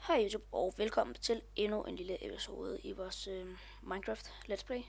Hej YouTube, og velkommen til endnu en lille episode i vores Minecraft Let's Play.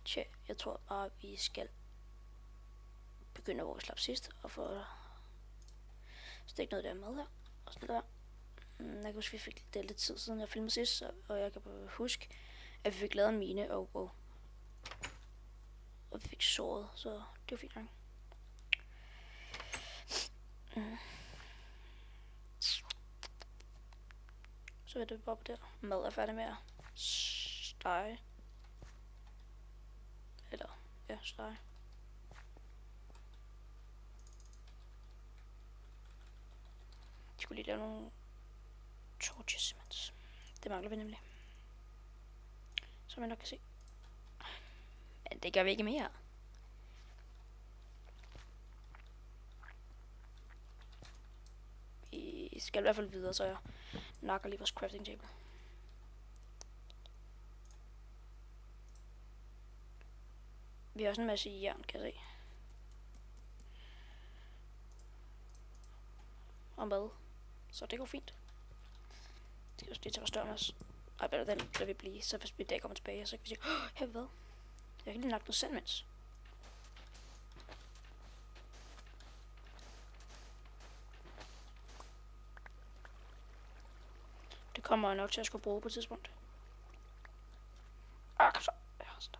Tja, jeg tror bare, vi skal begynde, hvor vi slap sidst, og få stik noget der med her, og sådan der. Jeg kan huske, vi fik det lidt tid siden jeg filmede sidst, og jeg kan huske, at vi fik lavet en mine, og vi fik såret, så det var fint nok. Så er det bare på der. Mad er færdig med at stege. Eller, ja, stege. Jeg skulle lige lave nogle torches, imens. Det mangler vi nemlig. Som jeg nok kan se. Men det gør vi ikke mere. Vi skal i hvert fald videre, så jeg nakker lige vores crafting table. Vi har også en masse jern, kan jeg se. Og mad. Så det går fint. Det skal også lige til at større os. Ej, bedre den lader vi blive. Så hvis vi dag kommer tilbage, så kan vi sige, her hvad? Jeg kan lige nakke noget sand, mens. Det kommer jeg nok til at skulle bruge på et tidspunkt. Kom så. Ja, sådan.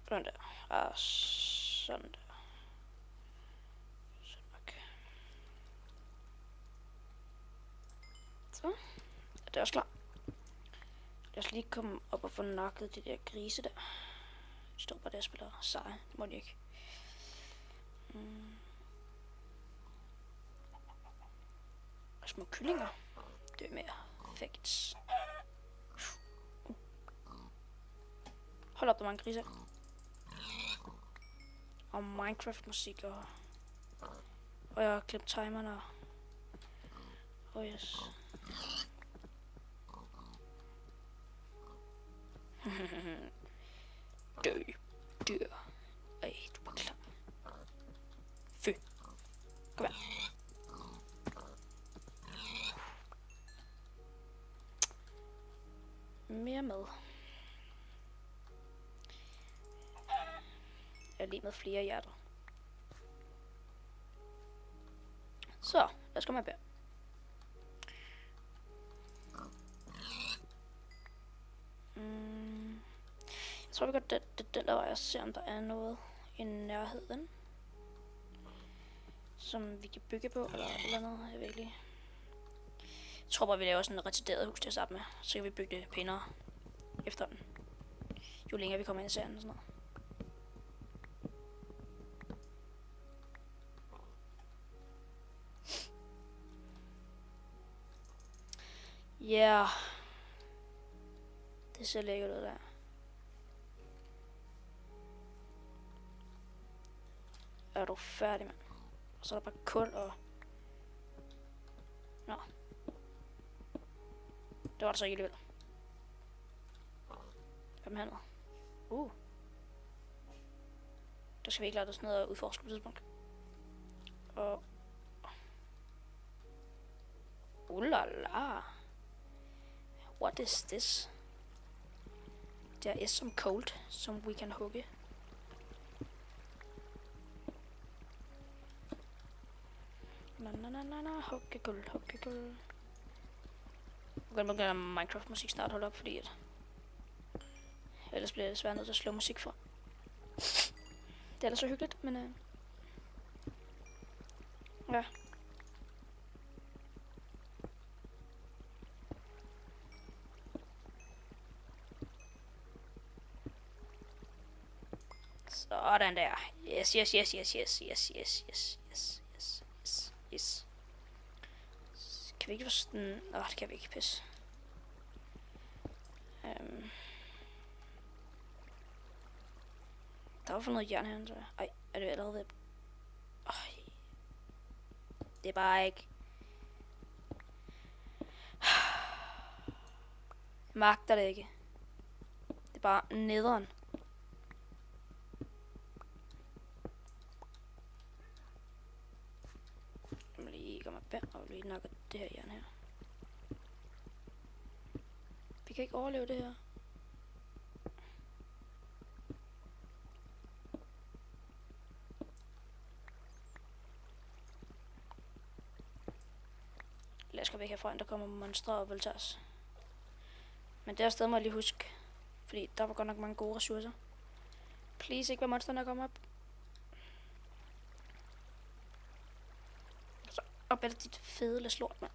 Sådan der. Sådan der. Sådan nok. Så. Det er også klar. Lad os lige komme op og få nakket de der grise der. De står bare der og spiller seje. Må de ikke. Og små kyllinger. Det er mere perfekt. Hold op, der er mange grise. Og Minecraft musik og jeg har glemt timerne. Yes. Dø. Dyr. Ej, du er klar. Fy. Kom her. Mere mad. Jeg er lige med flere hjerter. Så, lad os komme her. Jeg tror vi godt, det den der vej, jeg ser om der er noget i nærheden, som vi kan bygge på, eller noget, jeg ved ikke lige. Jeg tror bare, vi laver sådan et retarderet hus til at starte med, så kan vi bygge det pænere efterhånden, jo længere vi kommer ind i serien og sådan noget. Ja, yeah. Det ser lækkert ud der. Er du færdig, mand? Og så er der bare kul og... Nå. Det var det så ikke alligevel. Hvad med hernede? Der skal vi ikke lade os ned og udforske på et tidspunkt. Og... la la. What is this? Der er some cold, som we can hugge. Na, hugge guld. Nu kan Minecraft musik snart holde op, fordi at ellers bliver det svært nødt til at slå musik for. Det er ellers så hyggeligt, men ja. Sådan der. Yes. Kan vi ikke få sådan... det kan vi ikke. Pisse. Der var for noget jern her, tror jeg. Ej, er det allerede... Det er bare ikke... Jeg magter det ikke. er bare nederen. Jeg må lige gøre mig bag og lige nakke det her jern her. Vi kan ikke overleve det her. Lad os gå væk herfra, der kommer monstre og voldtager os. Men det her sted må jeg lige huske, fordi der var godt nok mange gode ressourcer. Please ikke være monsterne, der kommer op. Så op er det dit fede lort, mand.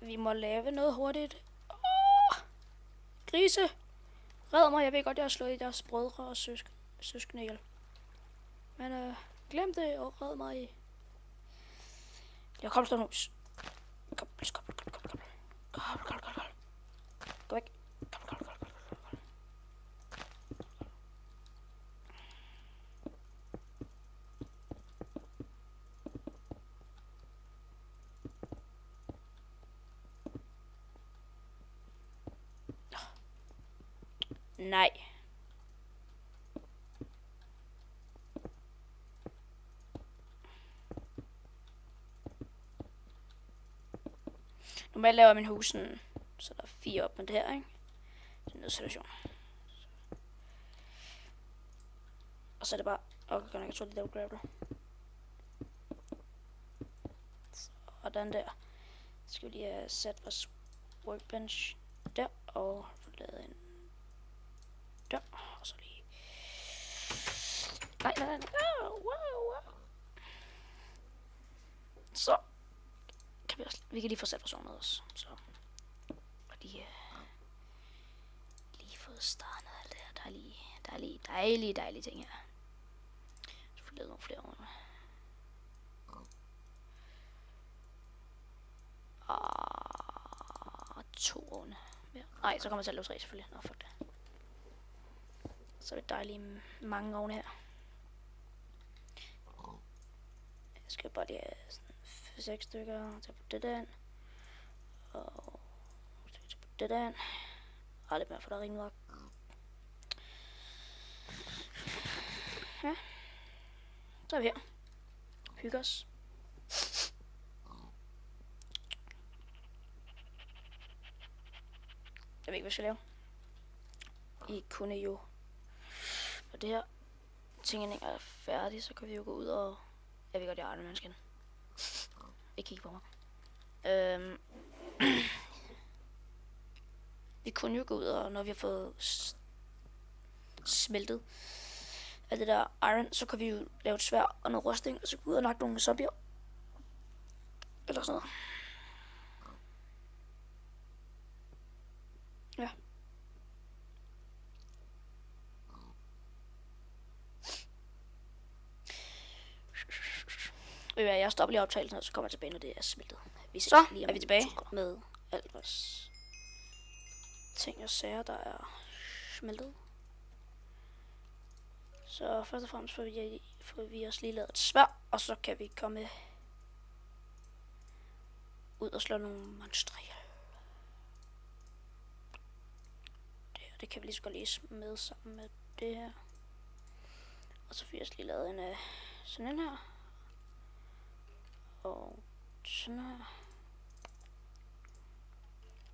Vi må lave noget hurtigt. Grise! Red mig, jeg ved godt, jeg har slået deres brødre og søskende ihjel. Men glem det og red mig. Jeg kommer til hus. Kom. Gå væk. Kom. Nej. Normalt laver min hus sådan, så der er 4 op med det her, ikke? Det er en nødsituation. Og så er det bare... Okay, jeg tror, det er der grappler. Sådan der. Så skal vi lige have sat vores workbench der, og få lavet en der, og så lige... Nej. Wow. Så kan vi kan lige få sat vores med os. Så og lige få startet alt det her. Der er lige dejlige ting her. Så får lavet nogle flere runder. Og 2 runder. Ja. Nej, så kommer jeg til at lave 3 selvfølgelig. Nå, fuck det. Så er det dejligt mange ovne her. Jeg skal bare lige have sådan 6 stykker. Tag på det der ind. Og tag på det der ind. Og lidt mere, for der er rimelig nok. Ja. Så er vi her. Hygge os. Jeg ved ikke, hvad jeg skal lave. I kunne jo... Og det her tingene er færdige, så kan vi jo gå ud og... Jeg ved godt, jeg er Iron Man skin. Ikke kigge på mig. Vi kunne jo gå ud, og når vi har fået smeltet alt det der iron, så kan vi jo lave et sværd og noget rustning, og så gå ud og nakke nogle zombier. Eller sådan noget. Ja. Jeg stopper lige optagelsen, og så kommer jeg tilbage, når det er smeltet. Så er vi tilbage med alt vores ting og sager, der er smeltet. Så først og fremmest får vi os lige lavet et sværd, og så kan vi komme ud og slå nogle monstre ihjel. Det kan vi lige så godt lige smide sammen med det her. Og så får vi også lige lavet en sådan en her. Og sådan her.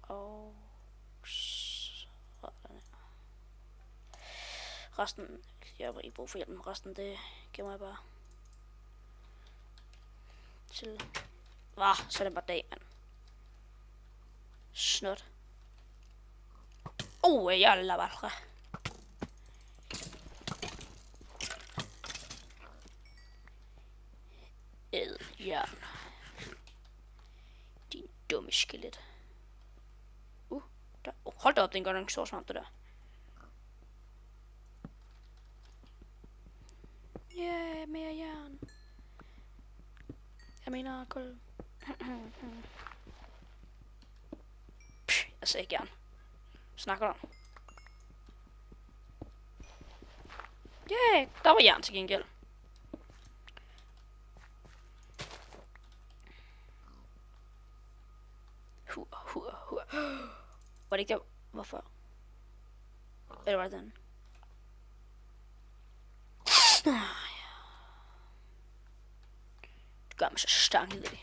Og sådan her. Resten, jeg har ikke brug for hjælpen. Resten, det gemmer jeg bare til... så er det bare dag, mand. Snot. Jalla barra. Jern. Din dumme skelet. Der. Hold da op, den gør nok så smart, det der. Yeah, mere jern. Jeg mener kul. Jeg sagde ikke jern. Snakker om. Yeah, der var jern til gengæld. Hur. Var det ikke der? Hvorfor? Eller var det den? Det gør mig så stanket.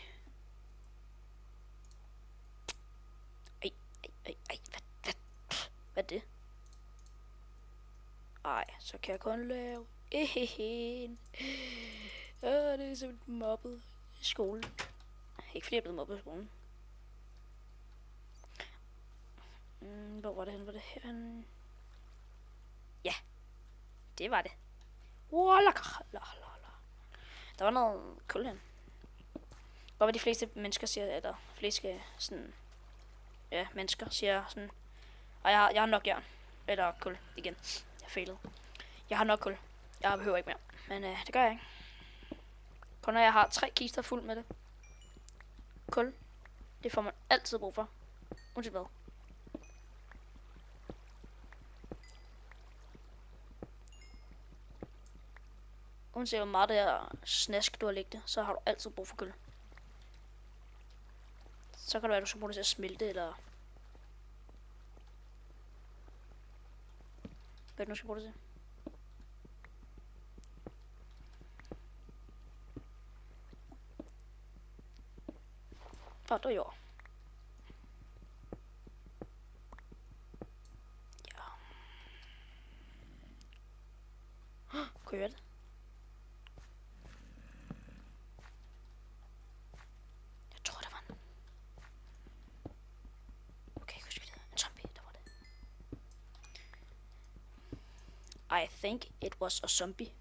Hvad er det? Ej, så kan jeg kun lave en. Det er simpelthen mobbet i skolen. Ikke fordi jeg er blevet mobbet i skolen. Hvor var det hen? Var det herhen? Ja, det var det. Der var noget kul hen. Hvor var de fleste mennesker siger, eller fleste sådan, ja, mennesker siger sådan, og jeg har nok jern, eller kul igen. Jeg failede. Jeg har nok kul. Jeg behøver ikke mere, men det gør jeg ikke. Kun når jeg har 3 kister fuld med det. Kul, det får man altid brug for. Uanset hvad. Uanset hvor meget det er snask, du har liggende, så har du altid brug for kul. Så kan det være, at du skal bruge det til at smelte, eller hvad du skal bruge det til. Der er jord. Ja. Kunne jeg det? Jeg tror, der var en. Okay, jeg husker det. En zombie, der var det. I think it was a zombie.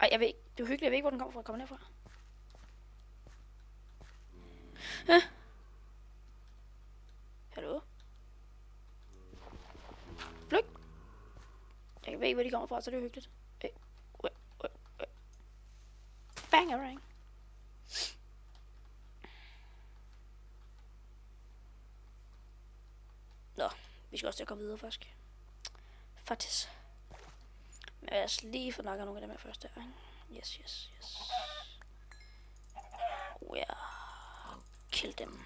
Ej, jeg ved ikke. Det er hyggeligt, jeg ved ikke, hvor den kommer fra. Kommer den herfra? Hallo? Flyg! Jeg ved ikke, hvor de kommer fra, så det er hyggeligt. Bangerang! Nå, vi skal også til at komme videre faktisk. Faktisk. Men lad os lige få nakket nogle af dem her først der, ikke? Yes. Ja. Kill dem.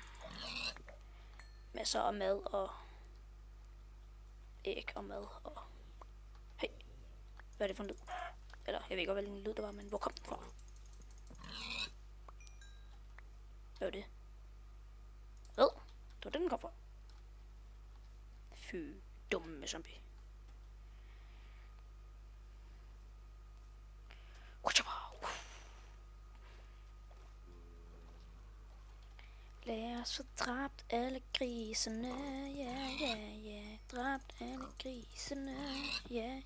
Masser af mad og æg og mad og. Hey. Hvad er det for en lyd? Eller, jeg ved ikke, hvad en lyd der var, men hvor kom den fra? Hvad var det? Hvad? Det var den kom fra. Fy, dumme zombie. Lad os få dræbt alle grisene, ja. Dræbt alle grisene, ja.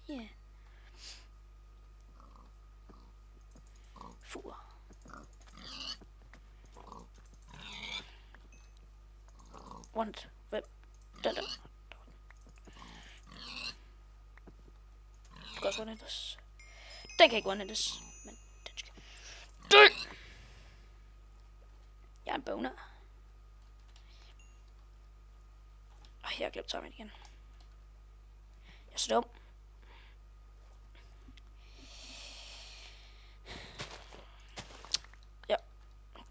Fur. Want. Hvem? Den der. Du kan også one-hittes. Den kan ikke one-hittes, men den skal dø! Jeg er en boner. Jeg har glemt sammen igen. Jeg er så dum. Ja,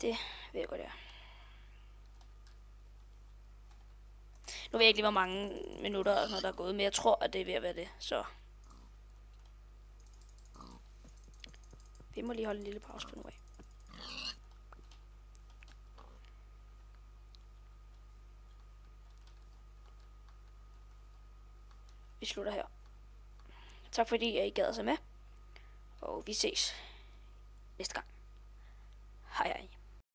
det ved jeg godt, det er. Nu ved jeg ikke lige, hvor mange minutter, når der er gået, men jeg tror, at det er ved at være det, så. Vi må lige holde en lille pause på nu af. Vi slutter her. Tak fordi I gad sig med. Og vi ses næste gang. Hej hej.